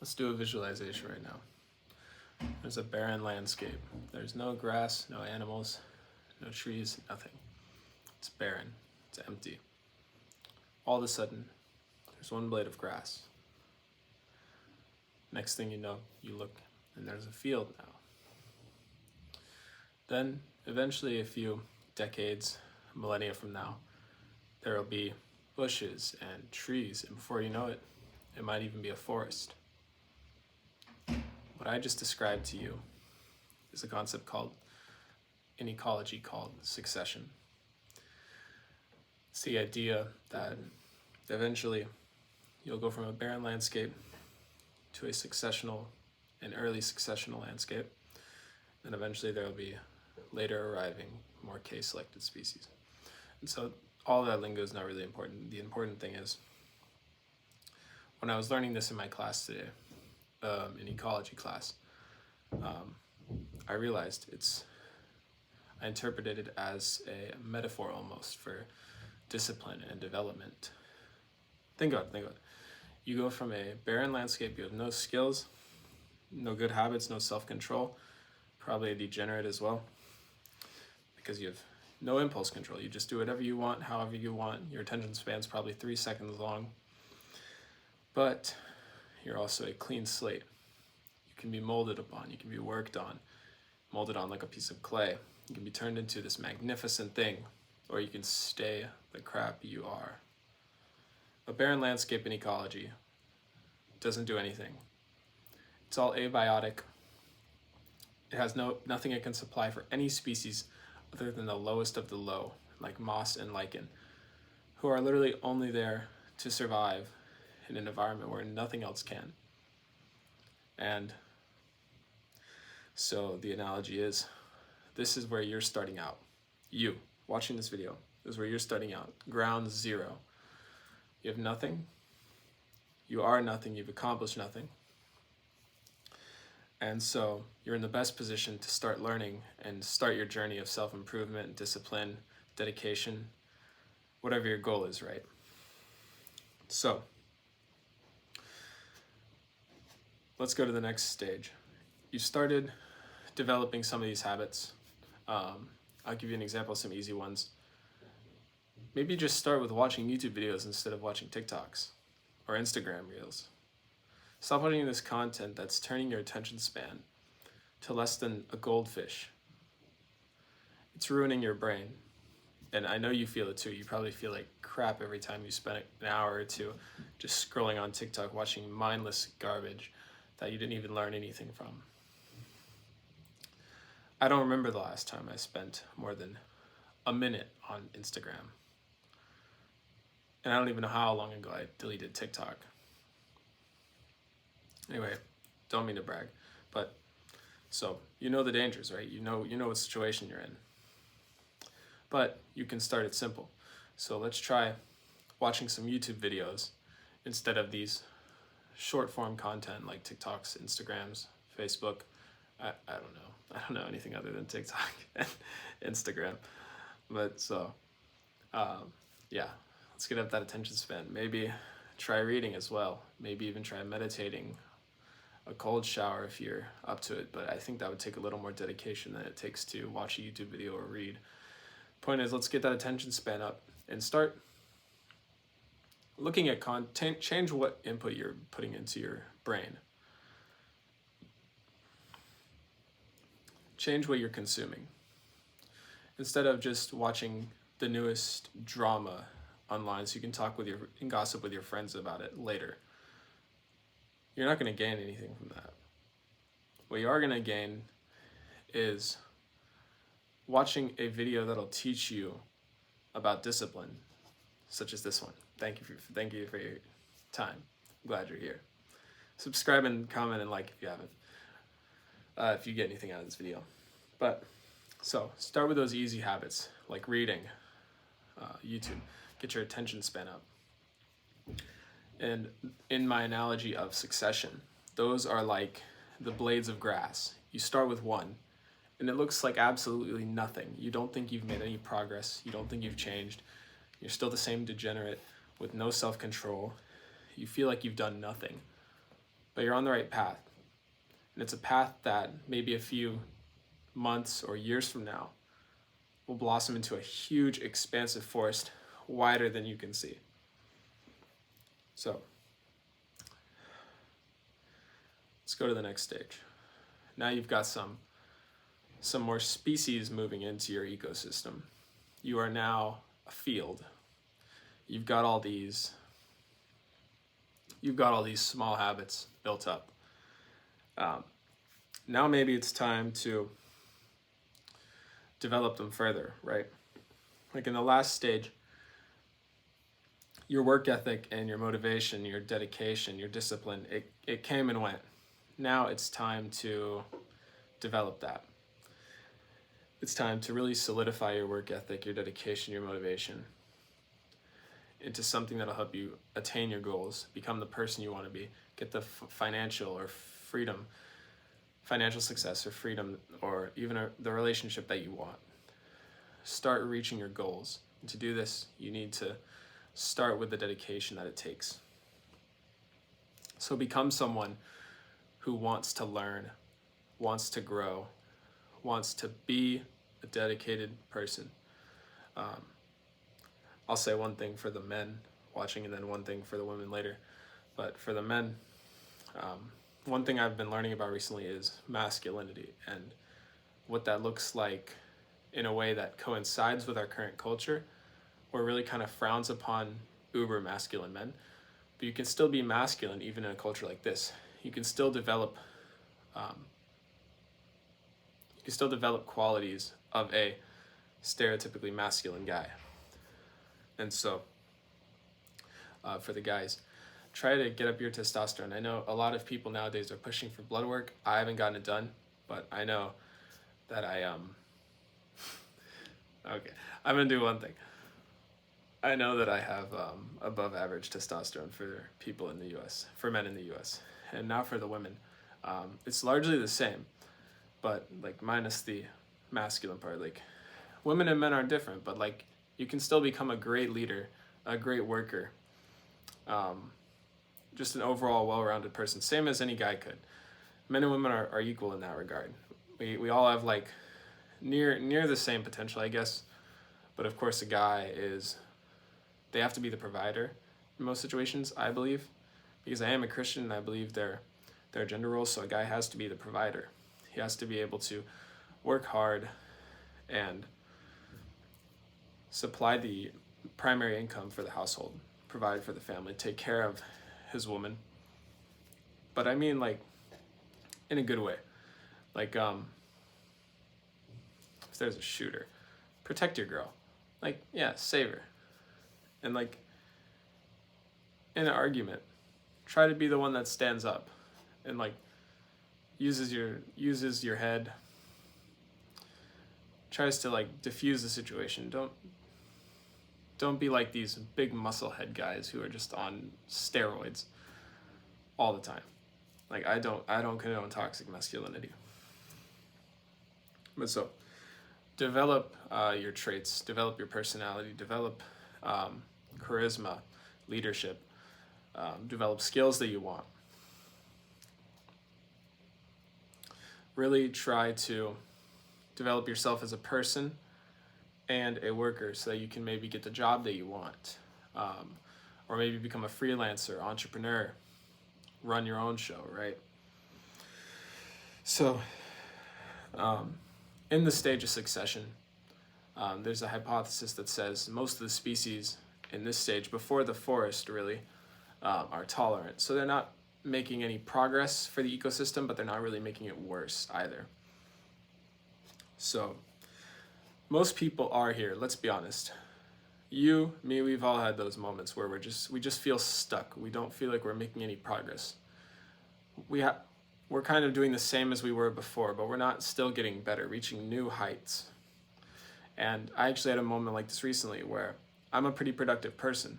Let's do a visualization right now. There's a barren landscape. There's no grass, no animals, no trees, nothing. It's barren. It's empty. All of a sudden, there's one blade of grass. Next thing you know, you look and there's a field now. Then, eventually, a few decades, millennia from now, there will be bushes and trees, and before you know it, it might even be a forest. What I just described to you is a concept in ecology called succession. It's the idea that eventually you'll go from a barren landscape to an early successional landscape, and eventually there will be later arriving more case-selected species. And so all that lingo is not really important. The important thing is, when I was learning this in my class today, in ecology class, I realized I interpreted it as a metaphor almost for discipline and development. Think about it. You go from a barren landscape, you have no skills, no good habits, no self-control, probably a degenerate as well, because you have no impulse control. You just do whatever you want, however you want. Your attention span's probably 3 seconds long, but you're also a clean slate. You can be molded upon, you can be worked on, molded on like a piece of clay. You can be turned into this magnificent thing, or you can stay the crap you are. A barren landscape in ecology doesn't do anything. It's all abiotic. It has nothing it can supply for any species other than the lowest of the low, like moss and lichen, who are literally only there to survive in an environment where nothing else can. And so the analogy is, this is where you're starting out. You, watching this video, this is where you're starting out. Ground zero. You have nothing. You are nothing. You've accomplished nothing. And so you're in the best position to start learning and start your journey of self-improvement, discipline, dedication, whatever your goal is, right? So let's go to the next stage. You started developing some of these habits. I'll give you an example of some easy ones. Maybe just start with watching YouTube videos instead of watching TikToks or Instagram Reels. Stop watching this content that's turning your attention span to less than a goldfish. It's ruining your brain. And I know you feel it too. You probably feel like crap every time you spend an hour or two just scrolling on TikTok, watching mindless garbage that you didn't even learn anything from. I don't remember the last time I spent more than a minute on Instagram. And I don't even know how long ago I deleted TikTok. Anyway, don't mean to brag, but so you know the dangers, right? You know what situation you're in. But you can start it simple. So let's try watching some YouTube videos instead of these short form content like TikToks, Instagrams, Facebook. I don't know. I don't know anything other than TikTok and Instagram. But so, yeah, let's get up that attention span. Maybe try reading as well. Maybe even try meditating, a cold shower if you're up to it. But I think that would take a little more dedication than it takes to watch a YouTube video or read. Point is, let's get that attention span up and start looking at content. Change what input you're putting into your brain. Change what you're consuming. Instead of just watching the newest drama online so you can talk and gossip with your friends about it later, you're not going to gain anything from that. What you are going to gain is watching a video that'll teach you about discipline, such as this one. Thank you for your time. I'm glad you're here. Subscribe and comment and like if you haven't, if you get anything out of this video. But so start with those easy habits like reading, YouTube. Get your attention span up. And in my analogy of succession, those are like the blades of grass. You start with one, and it looks like absolutely nothing. You don't think you've made any progress. You don't think you've changed. You're still the same degenerate with no self-control. You feel like you've done nothing. but you're on the right path. And it's a path that maybe a few months or years from now will blossom into a huge, expansive forest wider than you can see. So let's go to the next stage. Now you've got some more species moving into your ecosystem. You are now a field. You've got all these small habits built up. Now maybe it's time to develop them further, right? Like in the last stage, your work ethic and your motivation, your dedication, your discipline, it came and went. Now it's time to develop that. It's time to really solidify your work ethic, your dedication, your motivation into something that'll help you attain your goals, become the person you want to be, get the financial success or freedom, or even the relationship that you want. Start reaching your goals. And to do this, you need to start with the dedication that it takes. So become someone who wants to learn, wants to grow, wants to be a dedicated person. I'll say one thing for the men watching and then one thing for the women later. But for the men, one thing I've been learning about recently is masculinity and what that looks like in a way that coincides with our current culture, where it really kind of frowns upon uber masculine men. But you can still be masculine even in a culture like this. You can still develop qualities of a stereotypically masculine guy. And so for the guys, try to get up your testosterone. I know a lot of people nowadays are pushing for blood work. I haven't gotten it done, but I know that okay, I'm gonna do one thing. I know that I have above average testosterone for people in the US, for men in the US. And now for the women, it's largely the same, but like minus the masculine part. Like women and men are different, but like you can still become a great leader, a great worker, just an overall well-rounded person, same as any guy could. Men and women are equal in that regard. We all have like near the same potential, I guess, but of course they have to be the provider in most situations, I believe, because I am a Christian and I believe there are gender roles, so a guy has to be the provider. He has to be able to work hard and supply the primary income for the household, provide for the family, take care of his woman. But I mean like in a good way. Like if there's a shooter, protect your girl. Like, yeah, save her. And like in an argument, try to be the one that stands up and like uses your head, tries to like diffuse the situation. Don't be like these big muscle head guys who are just on steroids all the time. Like I don't condone toxic masculinity. But so develop your traits, develop your personality, develop charisma, leadership, develop skills that you want. Really try to develop yourself as a person and a worker so that you can maybe get the job that you want, or maybe become a freelancer, entrepreneur, run your own show, right? So in the stage of succession, there's a hypothesis that says most of the species in this stage, before the forest really, are tolerant. So they're not making any progress for the ecosystem, but they're not really making it worse either. So most people are here, let's be honest. You, me, we've all had those moments where we just feel stuck. We don't feel like we're making any progress. We're kind of doing the same as we were before, but we're not still getting better, reaching new heights. And I actually had a moment like this recently where I'm a pretty productive person,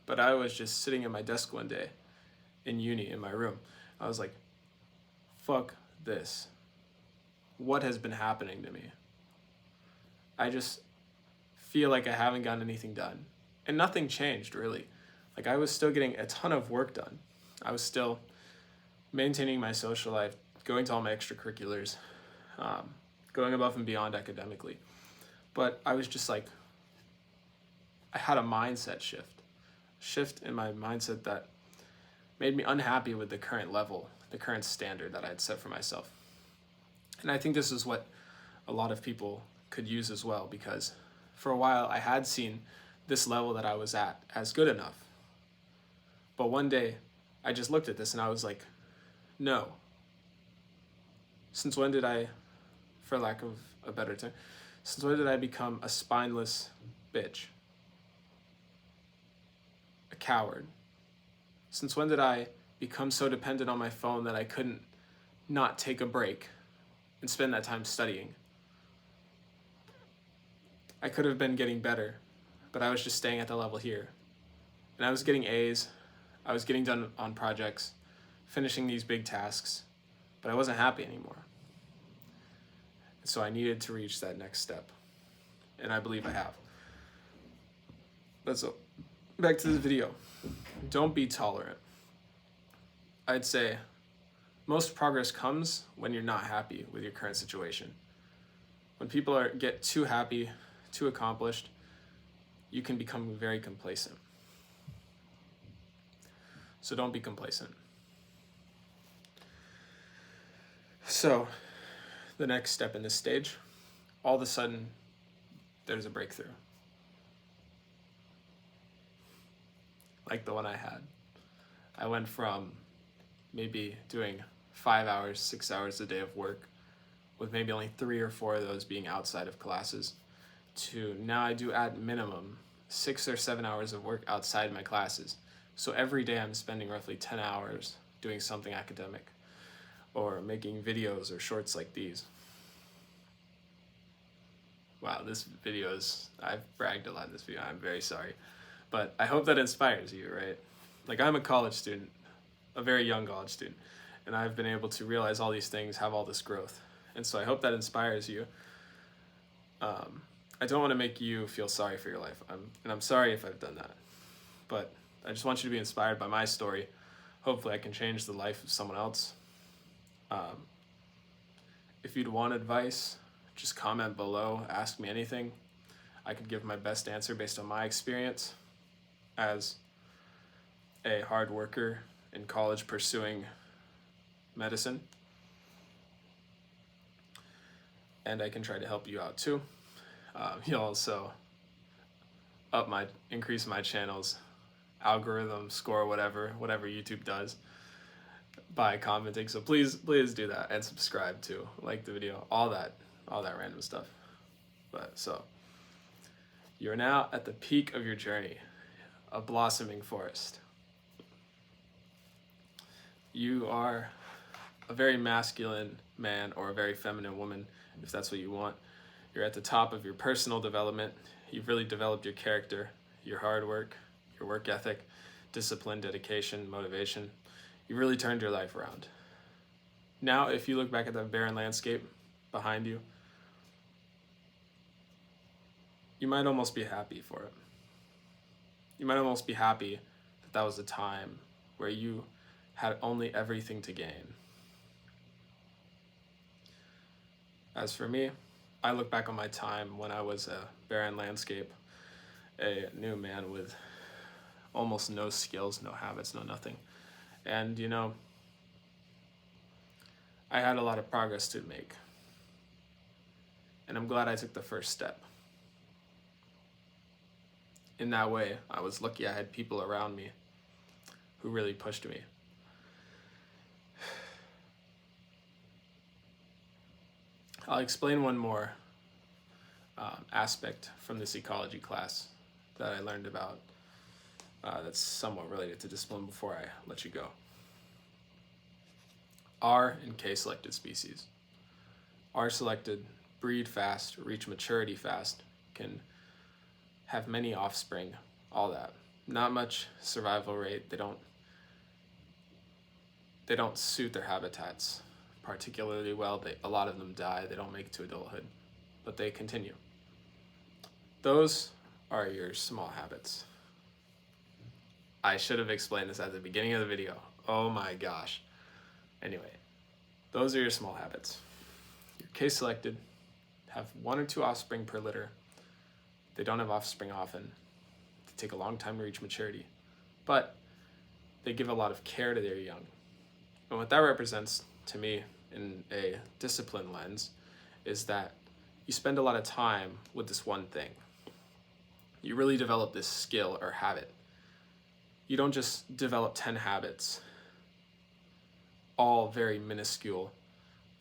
but I was just sitting at my desk one day in uni in my room. I was like, fuck this. What has been happening to me? I just feel like I haven't gotten anything done. And nothing changed really. Like I was still getting a ton of work done. I was still maintaining my social life, going to all my extracurriculars, going above and beyond academically. But I was just like, I had a mindset shift in my mindset that made me unhappy with the current level, the current standard that I had set for myself. And I think this is what a lot of people could use as well, because for a while I had seen this level that I was at as good enough. But one day I just looked at this and I was like, no. Since when did I, for lack of a better term, since when did I become a spineless bitch? A coward? Since when did I become so dependent on my phone that I couldn't not take a break and spend that time studying? I could have been getting better, but I was just staying at the level here. And I was getting A's, I was getting done on projects, finishing these big tasks, but I wasn't happy anymore. And so I needed to reach that next step. And I believe I have. But so, back to this video. Don't be tolerant. I'd say most progress comes when you're not happy with your current situation. When people get too happy, too accomplished, you can become very complacent. So don't be complacent. So the next step in this stage, all of a sudden, there's a breakthrough. Like the one I had. I went from maybe doing 5 hours, 6 hours a day of work, with maybe only 3 or 4 of those being outside of classes, to now I do at minimum 6 or 7 hours of work outside my classes. So every day I'm spending roughly 10 hours doing something academic or making videos or shorts like these. Wow, this video I've bragged a lot in this video, I'm very sorry. But I hope that inspires you, right? Like, I'm a college student, a very young college student, and I've been able to realize all these things, have all this growth. And so I hope that inspires you. I don't want to make you feel sorry for your life, and I'm sorry if I've done that. But I just want you to be inspired by my story. Hopefully I can change the life of someone else. If you'd want advice, just comment below, ask me anything. I could give my best answer based on my experience as a hard worker in college pursuing medicine. And I can try to help you out too. You'll also increase my channel's algorithm score, whatever YouTube does, by commenting. So please do that, and subscribe too, like the video, all that random stuff. But so you're now at the peak of your journey, a blossoming forest. You are a very masculine man or a very feminine woman, if that's what you want. You're at the top of your personal development. You've really developed your character, your hard work, your work ethic, discipline, dedication, motivation. You really turned your life around. Now, if you look back at that barren landscape behind you, you might almost be happy for it. You might almost be happy that that was a time where you had only everything to gain. As for me, I look back on my time when I was a barren landscape, a new man with almost no skills, no habits, no nothing. And, I had a lot of progress to make. And I'm glad I took the first step. In that way, I was lucky I had people around me who really pushed me. I'll explain one more aspect from this ecology class that I learned about that's somewhat related to discipline before I let you go. R and K selected species. R selected breed fast, reach maturity fast, can have many offspring, all that. Not much survival rate. They don't suit their habitats particularly well. A lot of them die. They don't make it to adulthood, but they continue. Those are your small habits. I should have explained this at the beginning of the video. Oh my gosh. Anyway, those are your small habits. You're case selected, have 1 or 2 offspring per litter. They don't have offspring often. They take a long time to reach maturity, but they give a lot of care to their young. And what that represents to me in a discipline lens is that you spend a lot of time with this one thing. You really develop this skill or habit. You don't just develop 10 habits, all very minuscule,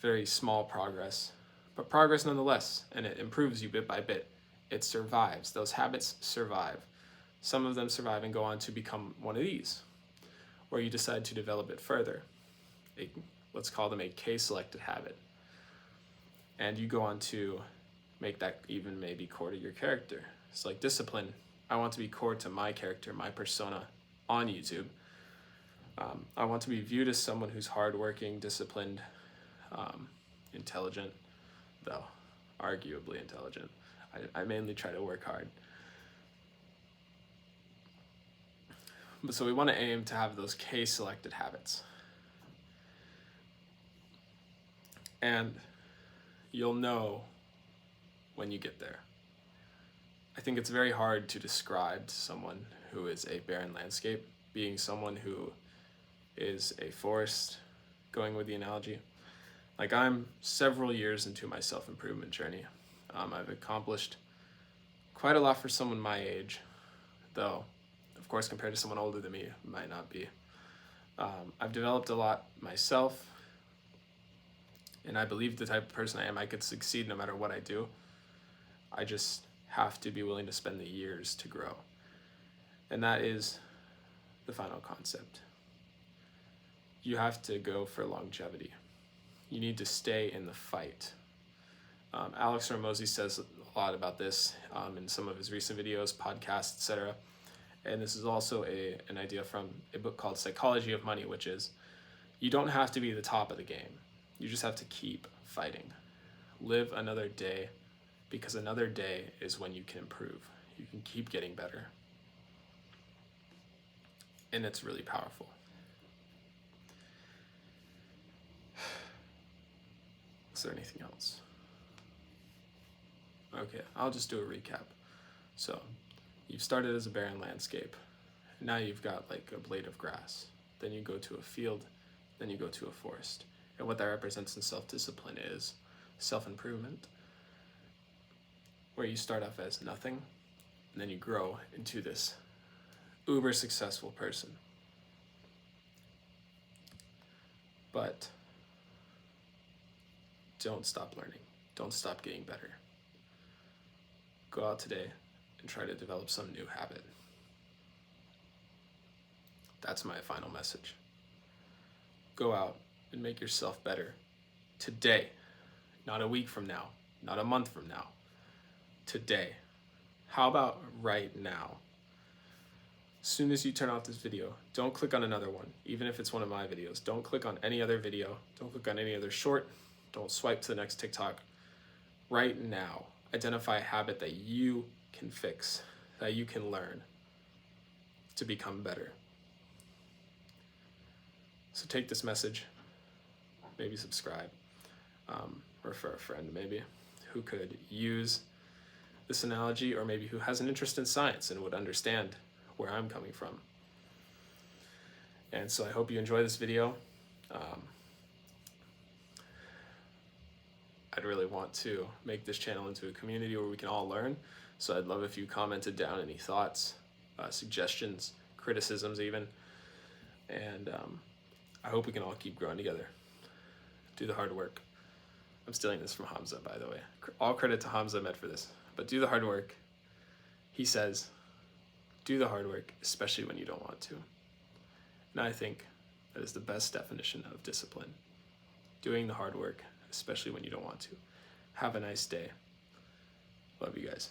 very small progress, but progress nonetheless, and it improves you bit by bit. It survives. Those habits survive. Some of them survive and go on to become one of these, where you decide to develop it further. Let's call them a case-selected habit. And you go on to make that even maybe core to your character. It's like discipline. I want to be core to my character, my persona on YouTube. I want to be viewed as someone who's hardworking, disciplined, intelligent, though arguably intelligent. I mainly try to work hard. So we want to aim to have those case-selected habits. And you'll know when you get there. I think it's very hard to describe to someone who is a barren landscape, being someone who is a forest, going with the analogy. Like, I'm several years into my self-improvement journey. I've accomplished quite a lot for someone my age, though, of course, compared to someone older than me, it might not be. I've developed a lot myself, and I believe the type of person I am, I could succeed no matter what I do. I just have to be willing to spend the years to grow. And that is the final concept. You have to go for longevity. You need to stay in the fight. Alex Hormozi says a lot about this in some of his recent videos, podcasts, etc. And this is also an idea from a book called Psychology of Money, which is you don't have to be the top of the game. You just have to keep fighting. Live another day, because another day is when you can improve. You can keep getting better. And it's really powerful. Is there anything else? Okay, I'll just do a recap. So, you've started as a barren landscape. Now you've got like a blade of grass. Then you go to a field. Then you go to a forest. And what that represents in self-discipline is self-improvement, where you start off as nothing, and then you grow into this uber successful person. But don't stop learning. Don't stop getting better. Go out today and try to develop some new habit. That's my final message. Go out and make yourself better today, not a week from now, not a month from now, today. How about right now? As soon as you turn off this video, don't click on another one, even if it's one of my videos. Don't click on any other video. Don't click on any other short. Don't swipe to the next TikTok. Right now, identify a habit that you can fix, that you can learn to become better. So take this message, maybe subscribe, refer a friend maybe who could use this analogy, or maybe who has an interest in science and would understand where I'm coming from. And so I hope you enjoy this video. I'd really want to make this channel into a community where we can all learn. So I'd love if you commented down any thoughts, suggestions, criticisms even. And I hope we can all keep growing together. Do the hard work. I'm stealing this from Hamza, by the way. All credit to Hamza Ahmed for this. But do the hard work. He says, do the hard work, especially when you don't want to. And I think that is the best definition of discipline. Doing the hard work, especially when you don't want to. Have a nice day. Love you guys.